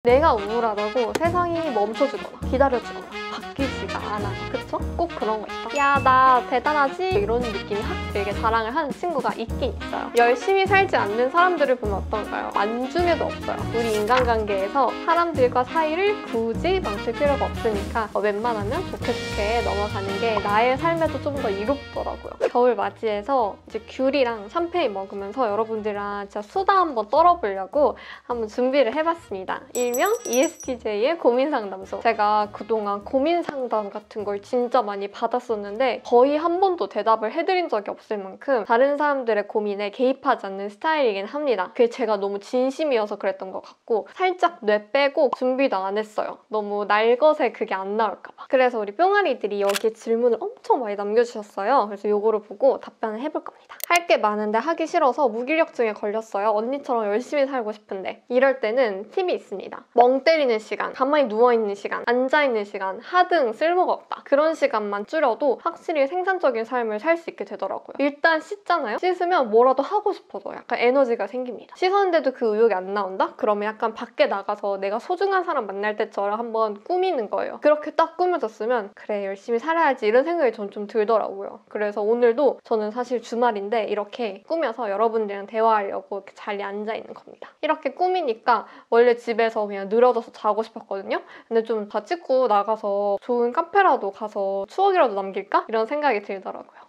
내가 우울하다고 세상이 멈춰주거나 기다려주거나 바뀌지가 않아요. 그쵸? 꼭 그런 거 있다. 야, 나 대단하지? 이런 느낌이 확 들게 자랑을 하는 친구가 있긴 있어요. 열심히 살지 않는 사람들을 보면 어떤가요? 안중에도 없어요. 우리 인간관계에서 사람들과 사이를 굳이 망칠 필요가 없으니까 웬만하면 좋게 좋게 넘어가는 게 나의 삶에도 좀 더 이롭더라고요. 겨울 맞이해서 이제 귤이랑 샴페인 먹으면서 여러분들이랑 진짜 수다 한번 떨어보려고 한번 준비를 해봤습니다. 일명 ESTJ의 고민상담소. 제가 그동안 고민상담 같은 걸 진짜 많이 받았었는데 거의 한 번도 대답을 해드린 적이 없을 만큼 다른 사람들의 고민에 개입하지 않는 스타일이긴 합니다. 그게 제가 너무 진심이어서 그랬던 것 같고 살짝 뇌 빼고 준비도 안 했어요. 너무 날것에 그게 안 나올까 봐. 그래서 우리 뿅아리들이 여기에 질문을 엄청 많이 남겨주셨어요. 그래서 이거를 보고 답변을 해볼 겁니다. 할 게 많은데 하기 싫어서 무기력증에 걸렸어요. 언니처럼 열심히 살고 싶은데 이럴 때는 팁이 있습니다. 멍 때리는 시간, 가만히 누워있는 시간, 앉아있는 시간, 하등 쓸모가 없다. 그런 시간만 줄여도 확실히 생산적인 삶을 살 수 있게 되더라고요. 일단 씻잖아요? 씻으면 뭐라도 하고 싶어져. 약간 에너지가 생깁니다. 씻었는데도 그 의욕이 안 나온다? 그러면 약간 밖에 나가서 내가 소중한 사람 만날 때처럼 한번 꾸미는 거예요. 그렇게 딱 꾸며졌으면 그래, 열심히 살아야지 이런 생각이 전 좀 들더라고요. 그래서 오늘도 저는 사실 주말인데 이렇게 꾸며서 여러분들이랑 대화하려고 이렇게 자리에 앉아있는 겁니다. 이렇게 꾸미니까 원래 집에서 그냥 늘어져서 자고 싶었거든요. 근데 좀 다 찍고 나가서 좋은 카페라도 가서 추억이라도 남길까? 이런 생각이 들더라고요.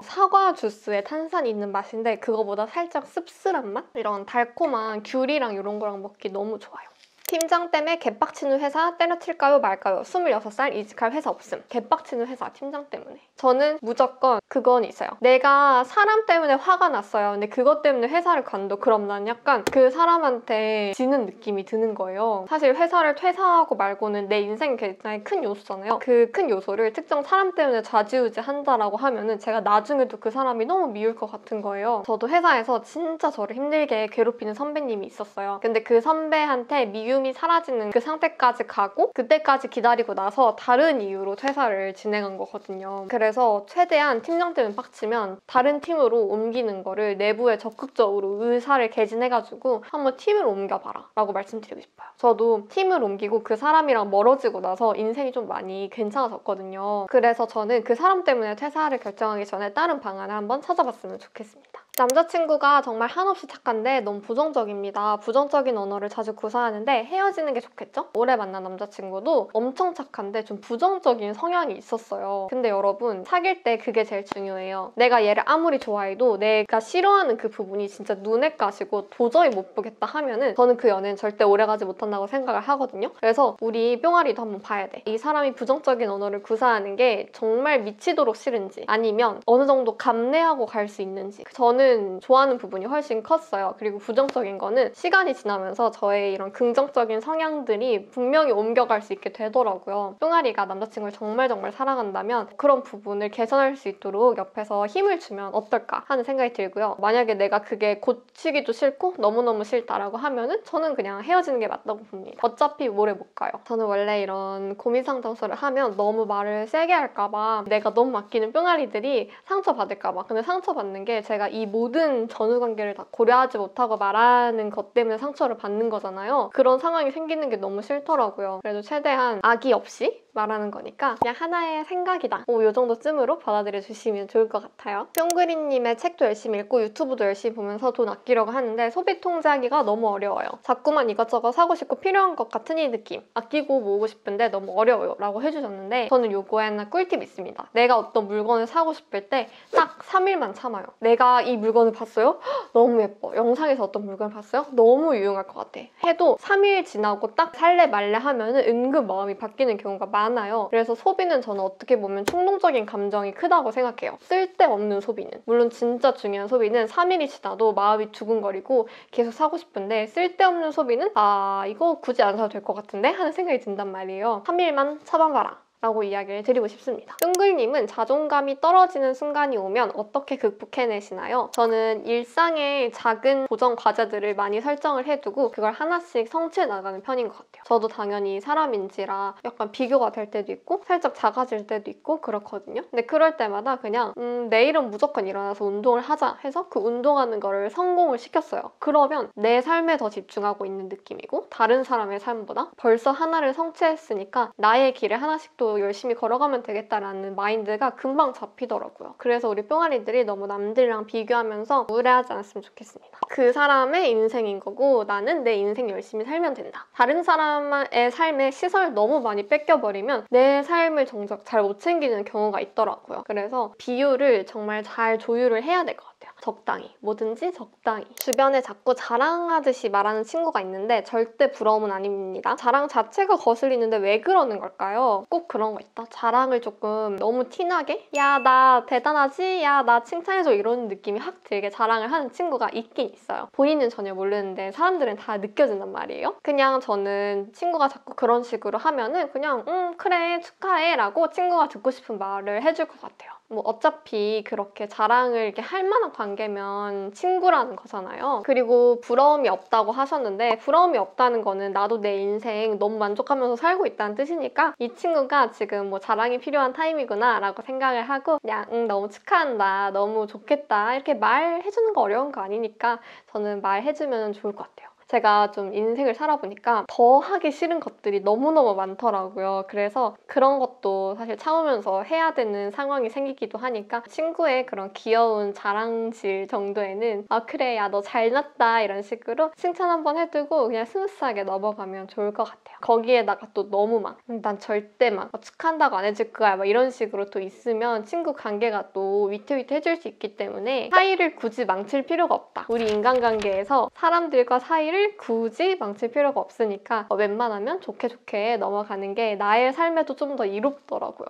사과 주스에 탄산이 있는 맛인데 그거보다 살짝 씁쓸한 맛? 이런 달콤한 귤이랑 이런 거랑 먹기 너무 좋아요. 팀장 때문에 개빡치는 회사 때려칠까요 말까요? 26살 이직할 회사 없음. 개빡치는 회사 팀장 때문에. 저는 무조건 그건 있어요. 내가 사람 때문에 화가 났어요. 근데 그것 때문에 회사를 관둬. 그럼 난 약간 그 사람한테 지는 느낌이 드는 거예요. 사실 회사를 퇴사하고 말고는 내 인생 굉장히 큰 요소잖아요. 그 큰 요소를 특정 사람 때문에 좌지우지 한다라고 하면은 제가 나중에도 그 사람이 너무 미울 것 같은 거예요. 저도 회사에서 진짜 저를 힘들게 괴롭히는 선배님이 있었어요. 근데 그 선배한테 미움이 사라지는 그 상태까지 가고 그때까지 기다리고 나서 다른 이유로 퇴사를 진행한 거거든요. 그래서 최대한 팀장 때문에 빡치면 다른 팀으로 옮기는 거를 내부에 적극적으로 의사를 개진해가지고 한번 팀을 옮겨봐라 라고 말씀드리고 싶어요. 저도 팀을 옮기고 그 사람이랑 멀어지고 나서 인생이 좀 많이 괜찮아졌거든요. 그래서 저는 그 사람 때문에 퇴사를 결정하기 전에 다른 방안을 한번 찾아봤으면 좋겠습니다. 남자친구가 정말 한없이 착한데 너무 부정적입니다. 부정적인 언어를 자주 구사하는데 헤어지는 게 좋겠죠? 오래 만난 남자친구도 엄청 착한데 좀 부정적인 성향이 있었어요. 근데 여러분, 사귈 때 그게 제일 중요해요. 내가 얘를 아무리 좋아해도 내가 싫어하는 그 부분이 진짜 눈에 까시고 도저히 못 보겠다 하면은 저는 그 연애는 절대 오래가지 못한다고 생각을 하거든요. 그래서 우리 뿅아리도 한번 봐야 돼. 이 사람이 부정적인 언어를 구사하는 게 정말 미치도록 싫은지 아니면 어느 정도 감내하고 갈 수 있는지. 저는 좋아하는 부분이 훨씬 컸어요. 그리고 부정적인 거는 시간이 지나면서 저의 이런 긍정적인 성향들이 분명히 옮겨갈 수 있게 되더라고요. 뿅아리가 남자친구를 정말 사랑한다면 그런 부분을 개선할 수 있도록 옆에서 힘을 주면 어떨까 하는 생각이 들고요. 만약에 내가 그게 고치기도 싫고 너무너무 싫다라고 하면은 저는 그냥 헤어지는 게 맞다고 봅니다. 어차피 오래 못 가요. 저는 원래 이런 고민 상담소를 하면 너무 말을 세게 할까봐 내가 너무 아끼는 뿅아리들이 상처받을까봐. 근데 상처받는 게 제가 이 모든 전후 관계를 다 고려하지 못하고 말하는 것 때문에 상처를 받는 거잖아요. 그런 상황이 생기는 게 너무 싫더라고요. 그래도 최대한 악의 없이 말하는 거니까 그냥 하나의 생각이다. 요 정도쯤으로 받아들여 주시면 좋을 것 같아요. 뿅그린님의 책도 열심히 읽고 유튜브도 열심히 보면서 돈 아끼려고 하는데 소비 통제하기가 너무 어려워요. 자꾸만 이것저것 사고 싶고 필요한 것 같은 이 느낌. 아끼고 모으고 싶은데 너무 어려워요 라고 해주셨는데 저는 요거에 하나 꿀팁 있습니다. 내가 어떤 물건을 사고 싶을 때 딱 3일만 참아요. 내가 이 물건을 봤어요? 너무 예뻐. 영상에서 어떤 물건을 봤어요? 너무 유용할 것 같아. 해도 3일 지나고 딱 살래 말래 하면은 은근 마음이 바뀌는 경우가 많아요. 그래서 소비는 저는 어떻게 보면 충동적인 감정이 크다고 생각해요. 쓸데없는 소비는. 물론 진짜 중요한 소비는 3일이 지나도 마음이 두근거리고 계속 사고 싶은데 쓸데없는 소비는 이거 굳이 안 사도 될 것 같은데? 하는 생각이 든단 말이에요. 3일만 참아봐라. 라고 이야기를 드리고 싶습니다. 뿅글님은 자존감이 떨어지는 순간이 오면 어떻게 극복해내시나요? 저는 일상에 작은 도전 과제들을 많이 설정을 해두고 그걸 하나씩 성취해 나가는 편인 것 같아요. 저도 당연히 사람인지라 약간 비교가 될 때도 있고 살짝 작아질 때도 있고 그렇거든요. 근데 그럴 때마다 그냥 내일은 무조건 일어나서 운동을 하자 해서 그 운동하는 거를 성공을 시켰어요. 그러면 내 삶에 더 집중하고 있는 느낌이고 다른 사람의 삶보다 벌써 하나를 성취했으니까 나의 길을 하나씩 또 열심히 걸어가면 되겠다라는 마인드가 금방 잡히더라고요. 그래서 우리 뿅아리들이 너무 남들이랑 비교하면서 우울해하지 않았으면 좋겠습니다. 그 사람의 인생인 거고 나는 내 인생 열심히 살면 된다. 다른 사람의 삶에 시선을 너무 많이 뺏겨버리면 내 삶을 정작 잘 못 챙기는 경우가 있더라고요. 그래서 비율을 정말 잘 조율을 해야 될 것 같아요. 적당히. 뭐든지 적당히. 주변에 자꾸 자랑하듯이 말하는 친구가 있는데 절대 부러움은 아닙니다. 자랑 자체가 거슬리는데 왜 그러는 걸까요? 꼭 그런 거 있다. 자랑을 조금 너무 티나게? 야, 나 대단하지? 야, 나 칭찬해줘. 이런 느낌이 확 들게 자랑을 하는 친구가 있긴 있어요. 본인은 전혀 모르는데 사람들은 다 느껴진단 말이에요. 그냥 저는 친구가 자꾸 그런 식으로 하면은 그냥 그래 축하해 라고 친구가 듣고 싶은 말을 해줄 것 같아요. 뭐 어차피 그렇게 자랑을 이렇게 할 만한 관계면 친구라는 거잖아요. 그리고 부러움이 없다고 하셨는데 부러움이 없다는 거는 나도 내 인생 너무 만족하면서 살고 있다는 뜻이니까 이 친구가 지금 뭐 자랑이 필요한 타임이구나 라고 생각을 하고 그냥 너무 축하한다, 너무 좋겠다 이렇게 말해주는 거 어려운 거 아니니까 저는 말해주면 좋을 것 같아요. 제가 좀 인생을 살아보니까 더 하기 싫은 것들이 너무너무 많더라고요. 그래서 그런 것도 사실 참으면서 해야 되는 상황이 생기기도 하니까 친구의 그런 귀여운 자랑질 정도에는 아 그래 야 너 잘났다 이런 식으로 칭찬 한번 해두고 그냥 스무스하게 넘어가면 좋을 것 같아요. 거기에다가 또 너무 막 난 절대 막 축하한다고 안 해줄 거야 막 이런 식으로 또 있으면 친구 관계가 또 위태위태해질 수 있기 때문에 사이를 굳이 망칠 필요가 없다. 우리 인간관계에서 사람들과 사이를 굳이 망칠 필요가 없으니까 웬만하면 좋게 좋게 넘어가는 게 나의 삶에도 좀 더 이롭더라고요.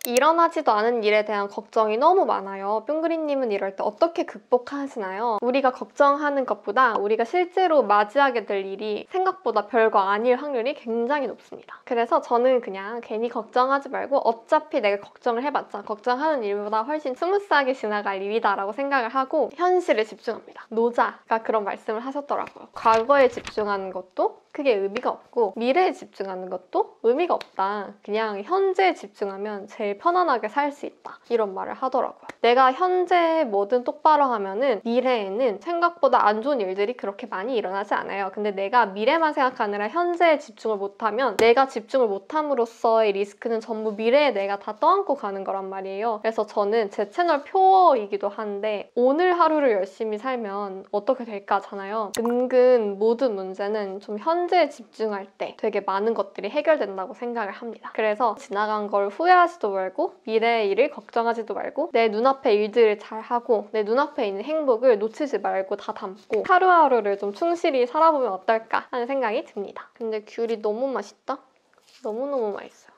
일어나지도 않은 일에 대한 걱정이 너무 많아요. 뿅그리님은 이럴 때 어떻게 극복하시나요? 우리가 걱정하는 것보다 우리가 실제로 맞이하게 될 일이 생각보다 별거 아닐 확률이 굉장히 높습니다. 그래서 저는 그냥 괜히 걱정하지 말고 어차피 내가 걱정을 해봤자 걱정하는 일보다 훨씬 스무스하게 지나갈 일이다라고 생각을 하고 현실에 집중합니다. 노자가 그런 말씀을 하셨더라고요. 과거에 집중하는 것도 크게 의미가 없고 미래에 집중하는 것도 의미가 없다. 그냥 현재에 집중하면 제일 편안하게 살 수 있다. 이런 말을 하더라고요. 내가 현재 뭐든 똑바로 하면은 미래에는 생각보다 안 좋은 일들이 그렇게 많이 일어나지 않아요. 근데 내가 미래만 생각하느라 현재에 집중을 못하면 내가 집중을 못함으로써의 리스크는 전부 미래에 내가 다 떠안고 가는 거란 말이에요. 그래서 저는 제 채널 표어이기도 한데 오늘 하루를 열심히 살면 어떻게 될까잖아요. 은근 모든 문제는 좀 현재에 집중할 때 되게 많은 것들이 해결된다고 생각을 합니다. 그래서 지나간 걸 후회하지도 말고 미래의 일을 걱정하지도 말고 내 눈앞의 일들을 잘하고 내 눈앞에 있는 행복을 놓치지 말고 다 담고 하루하루를 좀 충실히 살아보면 어떨까 하는 생각이 듭니다. 근데 귤이 너무 맛있다? 너무너무 맛있어요.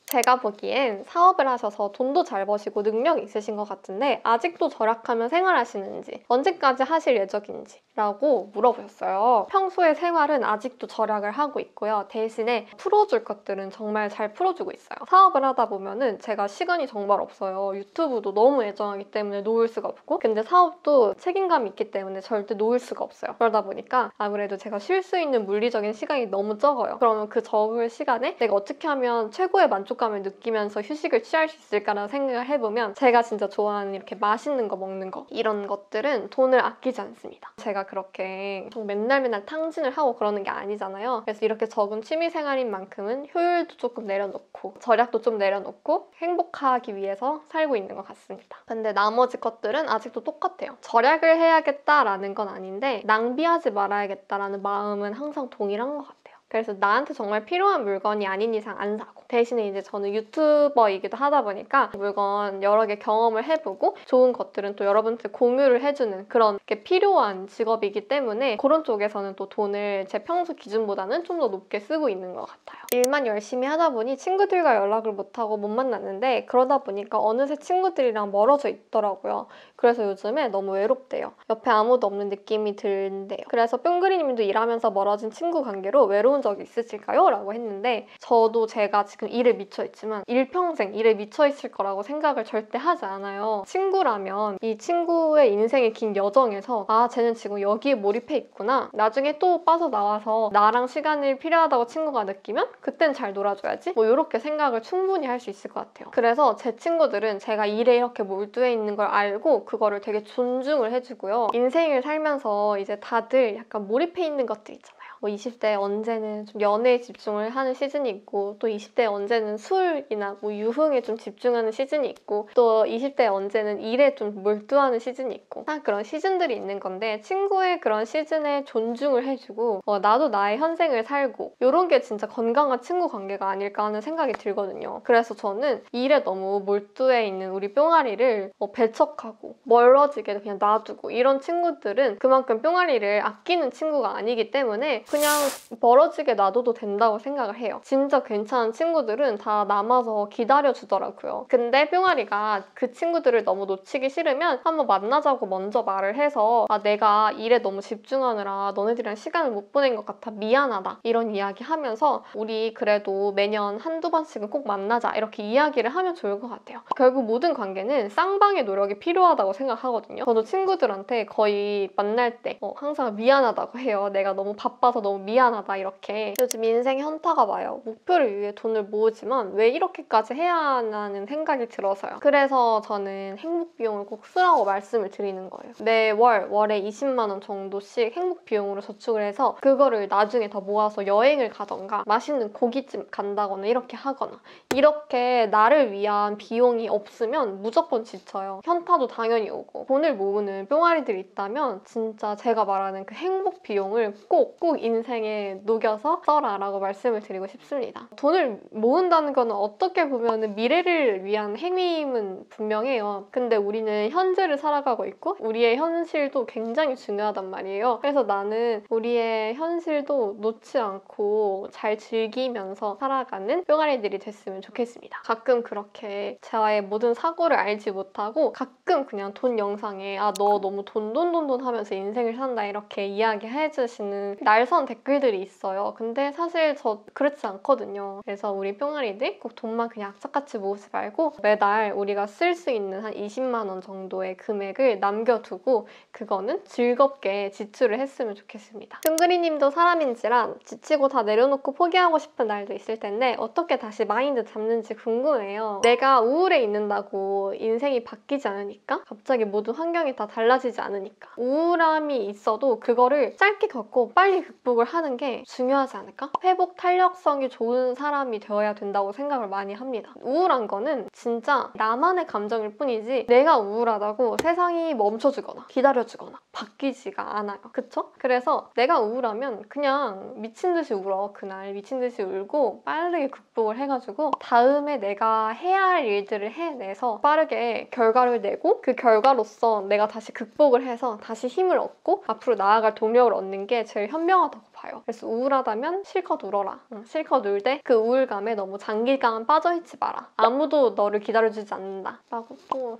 제가 보기엔 사업을 하셔서 돈도 잘 버시고 능력이 있으신 것 같은데 아직도 절약하며 생활하시는지 언제까지 하실 예정인지 라고 물어보셨어요. 평소의 생활은 아직도 절약을 하고 있고요. 대신에 풀어줄 것들은 정말 잘 풀어주고 있어요. 사업을 하다 보면은 제가 시간이 정말 없어요. 유튜브도 너무 애정하기 때문에 놓을 수가 없고 근데 사업도 책임감이 있기 때문에 절대 놓을 수가 없어요. 그러다 보니까 아무래도 제가 쉴 수 있는 물리적인 시간이 너무 적어요. 그러면 그 적을 시간에 내가 어떻게 하면 최고의 만족감을 느끼면서 휴식을 취할 수 있을까라는 생각을 해보면 제가 진짜 좋아하는 이렇게 맛있는 거 먹는 거 이런 것들은 돈을 아끼지 않습니다. 제가 그렇게 맨날 탕진을 하고 그러는 게 아니잖아요. 그래서 이렇게 적은 취미생활인 만큼은 효율도 조금 내려놓고 절약도 좀 내려놓고 행복하기 위해서 살고 있는 것 같습니다. 근데 나머지 것들은 아직도 똑같아요. 절약을 해야겠다라는 건 아닌데 낭비하지 말아야겠다라는 마음은 항상 동일한 것 같아요. 그래서 나한테 정말 필요한 물건이 아닌 이상 안 사고 대신에 이제 저는 유튜버이기도 하다 보니까 물건 여러 개 경험을 해보고 좋은 것들은 또 여러분들 공유를 해주는 그런 게 필요한 직업이기 때문에 그런 쪽에서는 또 돈을 제 평소 기준보다는 좀 더 높게 쓰고 있는 것 같아요. 일만 열심히 하다 보니 친구들과 연락을 못하고 못 만났는데 그러다 보니까 어느새 친구들이랑 멀어져 있더라고요. 그래서 요즘에 너무 외롭대요. 옆에 아무도 없는 느낌이 든대요. 그래서 뿅그리님도 일하면서 멀어진 친구 관계로 외로운 겪어본 적이 있으실까요? 라고 했는데 저도 제가 지금 일에 미쳐있지만 일평생 일에 미쳐있을 거라고 생각을 절대 하지 않아요. 친구라면 이 친구의 인생의 긴 여정에서 아 쟤는 지금 여기에 몰입해 있구나. 나중에 또 빠져나와서 나랑 시간이 필요하다고 친구가 느끼면 그땐 잘 놀아줘야지. 뭐 이렇게 생각을 충분히 할 수 있을 것 같아요. 그래서 제 친구들은 제가 일에 이렇게 몰두해 있는 걸 알고 그거를 되게 존중을 해주고요. 인생을 살면서 이제 다들 약간 몰입해 있는 것들 있잖아요. 뭐 20대 언제는 좀 연애에 집중을 하는 시즌이 있고 또 20대 언제는 술이나 뭐 유흥에 좀 집중하는 시즌이 있고 또 20대 언제는 일에 좀 몰두하는 시즌이 있고 다 그런 시즌들이 있는 건데 친구의 그런 시즌에 존중을 해주고 나도 나의 현생을 살고 이런 게 진짜 건강한 친구 관계가 아닐까 하는 생각이 들거든요. 그래서 저는 일에 너무 몰두해 있는 우리 뿅아리를 배척하고 멀어지게 그냥 놔두고 이런 친구들은 그만큼 뿅아리를 아끼는 친구가 아니기 때문에 그냥 멀어지게 놔둬도 된다고 생각을 해요. 진짜 괜찮은 친구들은 다 남아서 기다려주더라고요. 근데 뿅아리가 그 친구들을 너무 놓치기 싫으면 한번 만나자고 먼저 말을 해서 아 내가 일에 너무 집중하느라 너네들이랑 시간을 못 보낸 것 같아 미안하다 이런 이야기 하면서 우리 그래도 매년 한두 번씩은 꼭 만나자 이렇게 이야기를 하면 좋을 것 같아요. 결국 모든 관계는 쌍방의 노력이 필요하다고 생각하거든요. 저도 친구들한테 거의 만날 때 항상 미안하다고 해요. 내가 너무 바빠서 너무 미안하다 이렇게. 요즘 인생 현타가 와요. 목표를 위해 돈을 모으지만 왜 이렇게까지 해야 하나는 생각이 들어서요. 그래서 저는 행복 비용을 꼭 쓰라고 말씀을 드리는 거예요. 월에 20만 원 정도씩 행복 비용으로 저축을 해서 그거를 나중에 더 모아서 여행을 가던가 맛있는 고깃집 간다거나 이렇게 하거나 이렇게 나를 위한 비용이 없으면 무조건 지쳐요. 현타도 당연히 오고 돈을 모으는 뿅아리들이 있다면 진짜 제가 말하는 그 행복 비용을 꼭 인생에 녹여서 써라 라고 말씀을 드리고 싶습니다. 돈을 모은다는 거는 어떻게 보면 미래를 위한 행위임은 분명해요. 근데 우리는 현재를 살아가고 있고 우리의 현실도 굉장히 중요하단 말이에요. 그래서 나는 우리의 현실도 놓지 않고 잘 즐기면서 살아가는 뿅아리들이 됐으면 좋겠습니다. 가끔 그렇게 저의 모든 사고를 알지 못하고 가끔 그냥 돈 영상에 아 너 너무 돈 하면서 인생을 산다 이렇게 이야기해주시는 날선 댓글들이 있어요. 근데 사실 저 그렇지 않거든요. 그래서 우리 뿅아리들 꼭 돈만 그냥 악착같이 모으지 말고 매달 우리가 쓸 수 있는 한 20만 원 정도의 금액을 남겨두고 그거는 즐겁게 지출을 했으면 좋겠습니다. 둥그리님도 사람인지라 지치고 다 내려놓고 포기하고 싶은 날도 있을 텐데 어떻게 다시 마인드 잡는지 궁금해요. 내가 우울해 있는다고 인생이 바뀌지 않으니까 갑자기 모든 환경이 다 달라지지 않으니까 우울함이 있어도 그거를 짧게 겪고 빨리 극복을 하는 게 중요하지 않을까? 회복 탄력성이 좋은 사람이 되어야 된다고 생각을 많이 합니다. 우울한 거는 진짜 나만의 감정일 뿐이지 내가 우울하다고 세상이 멈춰주거나 기다려주거나 바뀌지가 않아요. 그쵸? 그래서 내가 우울하면 그냥 미친 듯이 울어. 그날 미친 듯이 울고 빠르게 극복을 해가지고 다음에 내가 해야 할 일들을 해내서 빠르게 결과를 내고 그 결과로서 내가 다시 극복을 해서 다시 힘을 얻고 앞으로 나아갈 동력을 얻는 게 제일 현명하다고 봐요. 그래서 우울하다면 실컷 울어라. 실컷 울되 그 우울감에 너무 장기간 빠져있지 마라. 아무도 너를 기다려주지 않는다 라고 또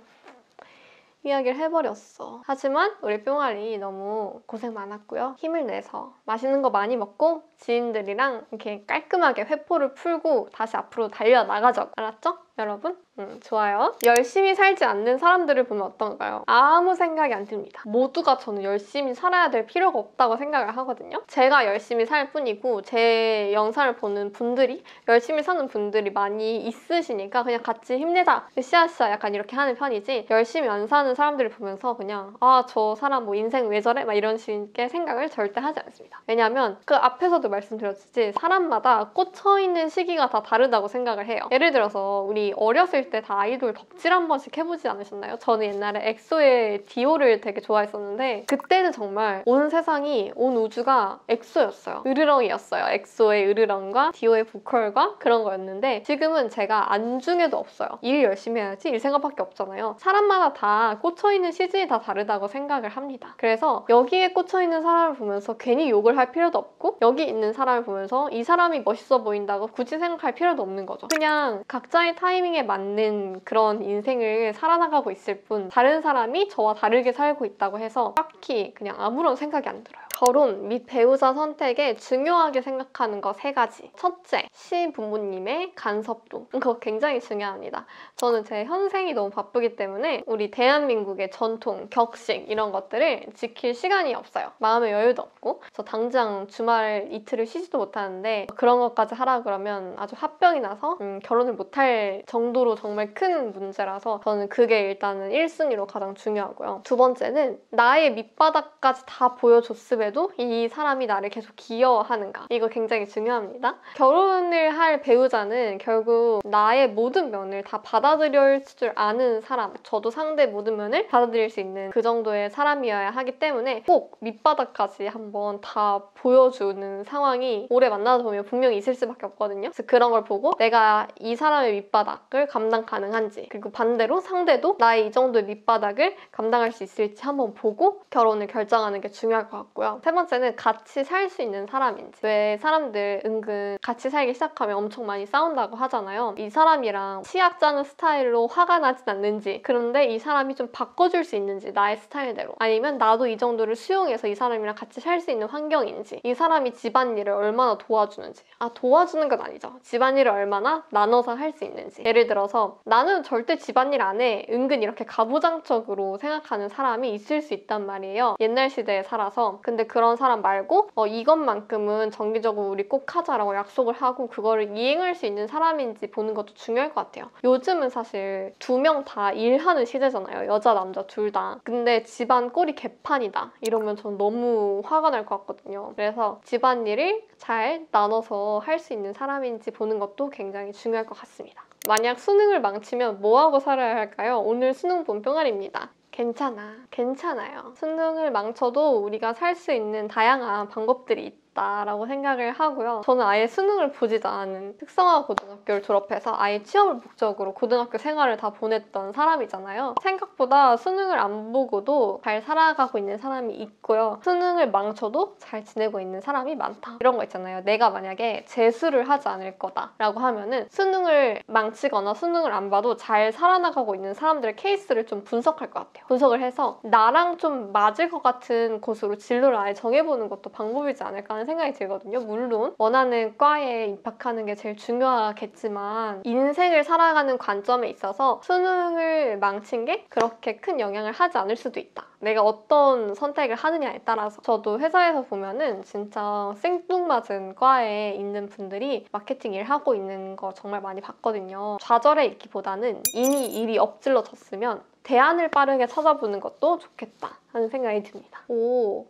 이야기를 해버렸어. 하지만 우리 뿅아리 너무 고생 많았고요. 힘을 내서 맛있는 거 많이 먹고 지인들이랑 이렇게 깔끔하게 회포를 풀고 다시 앞으로 달려나가죠. 알았죠? 여러분? 좋아요. 열심히 살지 않는 사람들을 보면 어떤가요? 아무 생각이 안 듭니다. 모두가 저는 열심히 살아야 될 필요가 없다고 생각을 하거든요. 제가 열심히 살 뿐이고 제 영상을 보는 분들이 열심히 사는 분들이 많이 있으시니까 그냥 같이 힘내자 으쌰으쌰 약간 이렇게 하는 편이지 열심히 안 사는 사람들을 보면서 그냥 아 저 사람 뭐 인생 왜 저래? 막 이런 식의 생각을 절대 하지 않습니다. 왜냐하면 그 앞에서도 말씀드렸듯이 사람마다 꽂혀있는 시기가 다 다르다고 생각을 해요. 예를 들어서 우리 어렸을 때 다 아이돌 덕질 한 번씩 해보지 않으셨나요? 저는 옛날에 엑소의 디오를 되게 좋아했었는데 그때는 정말 온 세상이 온 우주가 엑소였어요. 으르렁이었어요. 엑소의 으르렁과 디오의 보컬과 그런 거였는데 지금은 제가 안중에도 없어요. 일 열심히 해야지 일 생각밖에 없잖아요. 사람마다 다 꽂혀있는 시즌이 다 다르다고 생각을 합니다. 그래서 여기에 꽂혀있는 사람을 보면서 괜히 욕을 할 필요도 없고 여기 있는 사람을 보면서 이 사람이 멋있어 보인다고 굳이 생각할 필요도 없는 거죠. 그냥 각자의 타이밍에 맞는 그런 인생을 살아나가고 있을 뿐 다른 사람이 저와 다르게 살고 있다고 해서 딱히 그냥 아무런 생각이 안 들어요. 결혼 및 배우자 선택에 중요하게 생각하는 거 3가지. 첫째, 시부모님의 간섭도. 그거 굉장히 중요합니다. 저는 제 현생이 너무 바쁘기 때문에 우리 대한민국의 전통, 격식 이런 것들을 지킬 시간이 없어요. 마음의 여유도 없고 저 당장 주말 이틀을 쉬지도 못하는데 그런 것까지 하라 그러면 아주 화병이 나서 결혼을 못할 정도로 정말 큰 문제라서 저는 그게 일단은 1순위로 가장 중요하고요. 두 번째는 나의 밑바닥까지 다 보여줬음에도 이 사람이 나를 계속 기여하는가. 이거 굉장히 중요합니다. 결혼을 할 배우자는 결국 나의 모든 면을 다 받아들일 줄 아는 사람, 저도 상대 모든 면을 받아들일 수 있는 그 정도의 사람이어야 하기 때문에 꼭 밑바닥까지 한번 다 보여주는 상황이 오래 만나다 보면 분명히 있을 수밖에 없거든요. 그래서 그런 걸 보고 내가 이 사람의 밑바닥을 감당 가능한지, 그리고 반대로 상대도 나의 이 정도의 밑바닥을 감당할 수 있을지 한번 보고 결혼을 결정하는 게 중요할 것 같고요. 세 번째는 같이 살 수 있는 사람인지. 왜 사람들 은근 같이 살기 시작하면 엄청 많이 싸운다고 하잖아요. 이 사람이랑 치약 짜는 스타일로 화가 나진 않는지, 그런데 이 사람이 좀 바꿔줄 수 있는지, 나의 스타일대로. 아니면 나도 이 정도를 수용해서 이 사람이랑 같이 살 수 있는 환경인지, 이 사람이 집안일을 얼마나 도와주는지. 도와주는 건 아니죠. 집안일을 얼마나 나눠서 할 수 있는지. 예를 들어서 나는 절대 집안일 안 해. 은근 이렇게 가부장적으로 생각하는 사람이 있을 수 있단 말이에요. 옛날 시대에 살아서. 근데 그런 사람 말고 이것만큼은 정기적으로 우리 꼭 하자라고 약속을 하고 그거를 이행할 수 있는 사람인지 보는 것도 중요할 것 같아요. 요즘은 사실 2명 다 일하는 시대잖아요. 여자, 남자 둘 다. 근데 집안 꼴이 개판이다. 이러면 전 너무 화가 날 것 같거든요. 그래서 집안일을 잘 나눠서 할 수 있는 사람인지 보는 것도 굉장히 중요할 것 같습니다. 만약 수능을 망치면 뭐하고 살아야 할까요? 오늘 수능 본 뿅아리입니다. 괜찮아요. 수능을 망쳐도 우리가 살 수 있는 다양한 방법들이 있다라고 생각을 하고요. 저는 아예 수능을 보지도 않은 특성화 고등학교를 졸업해서 아예 취업을 목적으로 고등학교 생활을 다 보냈던 사람이잖아요. 생각보다 수능을 안 보고도 잘 살아가고 있는 사람이 있고요. 수능을 망쳐도 잘 지내고 있는 사람이 많다. 이런 거 있잖아요. 내가 만약에 재수를 하지 않을 거다라고 하면은 수능을 망치거나 수능을 안 봐도 잘 살아나가고 있는 사람들의 케이스를 좀 분석할 것 같아요. 분석을 해서 나랑 좀 맞을 것 같은 곳으로 진로를 아예 정해보는 것도 방법이지 않을까 하는 생각이 들거든요. 물론 원하는 과에 입학하는 게 제일 중요하겠지만 인생을 살아가는 관점에 있어서 수능을 망친 게 그렇게 큰 영향을 하지 않을 수도 있다. 내가 어떤 선택을 하느냐에 따라서. 저도 회사에서 보면은 진짜 생뚱맞은 과에 있는 분들이 마케팅 일하고 있는 거 정말 많이 봤거든요. 좌절해 있기보다는 이미 일이 엎질러졌으면 대안을 빠르게 찾아보는 것도 좋겠다 하는 생각이 듭니다.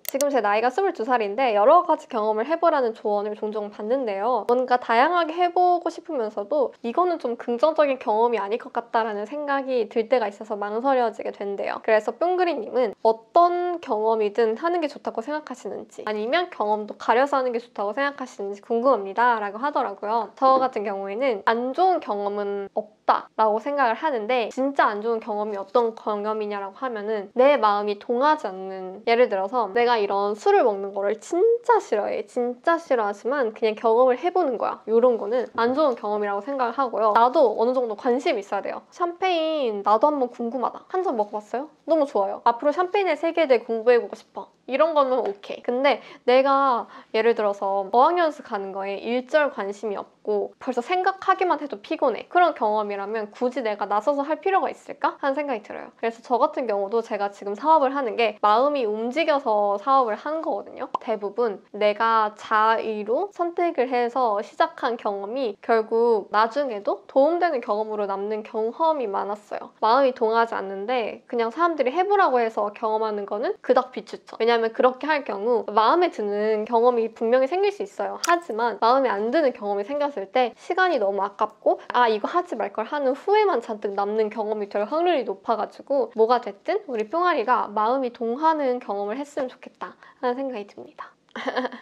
지금 제 나이가 22살인데 여러 가지 경험을 해보라는 조언을 종종 받는데요. 뭔가 다양하게 해보고 싶으면서도 이거는 좀 긍정적인 경험이 아닐 것 같다라는 생각이 들 때가 있어서 망설여지게 된대요. 그래서 뿅그리님은 어떤 경험이든 하는 게 좋다고 생각하시는지, 아니면 경험도 가려서 하는 게 좋다고 생각하시는지 궁금합니다 라고 하더라고요. 저 같은 경우에는 안 좋은 경험은 없다라고 생각을 하는데, 진짜 안 좋은 경험이 어떤 경험이냐라고 하면은 내 마음이 동하지 않는, 예를 들어서 내가 이런 술을 먹는 거를 진짜 싫어해. 진짜 싫어하지만 그냥 경험을 해보는 거야. 이런 거는 안 좋은 경험이라고 생각을 하고요. 나도 어느 정도 관심이 있어야 돼요. 샴페인 나도 한번 궁금하다. 한 잔 먹어봤어요? 너무 좋아요. 앞으로 샴페인의 세계에 대해 공부해보고 싶어. 이런 거는 오케이. 근데 내가 예를 들어서 어학연수 가는 거에 일절 관심이 없고 벌써 생각하기만 해도 피곤해. 그런 경험이라면 굳이 내가 나서서 할 필요가 있을까? 하는 생각이 들어요. 그래서 저 같은 경우도 제가 지금 사업을 하는 게 마음이 움직여서 사업을 하는 거거든요. 대부분 내가 자의로 선택을 해서 시작한 경험이 결국 나중에도 도움되는 경험으로 남는 경험이 많았어요. 마음이 동하지 않는데 그냥 사람들이 해보라고 해서 경험하는 거는 그닥 비추죠. 왜냐면 그렇게 할 경우 마음에 드는 경험이 분명히 생길 수 있어요. 하지만 마음에 안 드는 경험이 생겼을 때 시간이 너무 아깝고 이거 하지 말 걸 하는 후회만 잔뜩 남는 경험이 될 확률이 높아가지고 뭐가 됐든 우리 뿅아리가 마음이 동하는 경험을 했으면 좋겠다 하는 생각이 듭니다.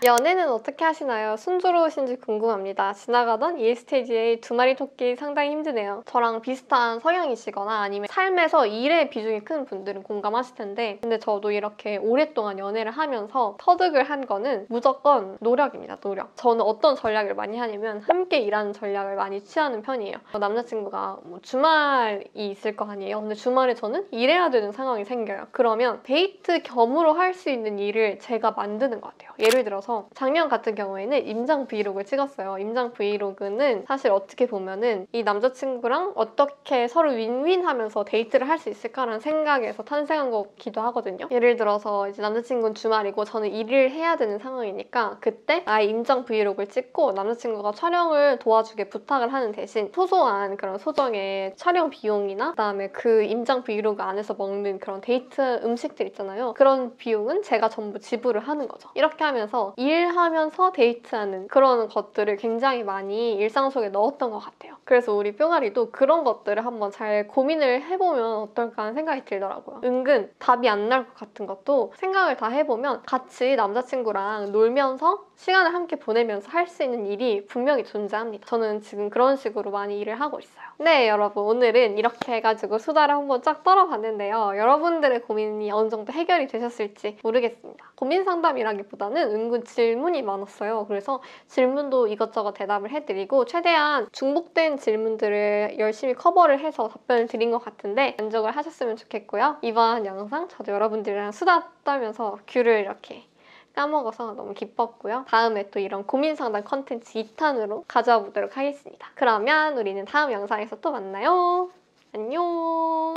연애는 어떻게 하시나요? 순조로우신지 궁금합니다. 지나가던 ESTJ의 두 마리 토끼 상당히 힘드네요. 저랑 비슷한 성향이시거나 아니면 삶에서 일의 비중이 큰 분들은 공감하실 텐데 근데 저도 이렇게 오랫동안 연애를 하면서 터득을 한 거는 무조건 노력입니다. 노력. 저는 어떤 전략을 많이 하냐면 함께 일하는 전략을 많이 취하는 편이에요. 남자친구가 뭐 주말이 있을 거 아니에요. 근데 주말에 저는 일해야 되는 상황이 생겨요. 그러면 데이트 겸으로 할 수 있는 일을 제가 만드는 것 같아요. 예를 들어서 작년 같은 경우에는 임장 브이로그를 찍었어요. 임장 브이로그는 사실 어떻게 보면은 이 남자친구랑 어떻게 서로 윈윈하면서 데이트를 할 수 있을까라는 생각에서 탄생한 거기도 하거든요. 예를 들어서 이제 남자친구는 주말이고 저는 일을 해야 되는 상황이니까 그때 아예 임장 브이로그를 찍고 남자친구가 촬영을 도와주게 부탁을 하는 대신 소소한 그런 소정의 촬영 비용이나 그다음에 그 임장 브이로그 안에서 먹는 그런 데이트 음식들 있잖아요. 그런 비용은 제가 전부 지불을 하는 거죠. 이렇게 하면서 일하면서 데이트하는 그런 것들을 굉장히 많이 일상 속에 넣었던 것 같아요. 그래서 우리 뿅아리도 그런 것들을 한번 잘 고민을 해보면 어떨까 하는 생각이 들더라고요. 은근 답이 안 날 것 같은 것도 생각을 다 해보면 같이 남자친구랑 놀면서 시간을 함께 보내면서 할 수 있는 일이 분명히 존재합니다. 저는 지금 그런 식으로 많이 일을 하고 있어요. 네, 여러분 오늘은 이렇게 해가지고 수다를 한번 쫙 떨어봤는데요. 여러분들의 고민이 어느 정도 해결이 되셨을지 모르겠습니다. 고민 상담이라기보다는 은근 질문이 많았어요. 그래서 질문도 이것저것 대답을 해드리고 최대한 중복된 질문들을 열심히 커버를 해서 답변을 드린 것 같은데 만족을 하셨으면 좋겠고요. 이번 영상 저도 여러분들이랑 수다 떨면서 귤을 이렇게 까먹어서 너무 기뻤고요. 다음에 또 이런 고민 상담 컨텐츠 2탄으로 가져와 보도록 하겠습니다. 그러면 우리는 다음 영상에서 또 만나요. 안녕.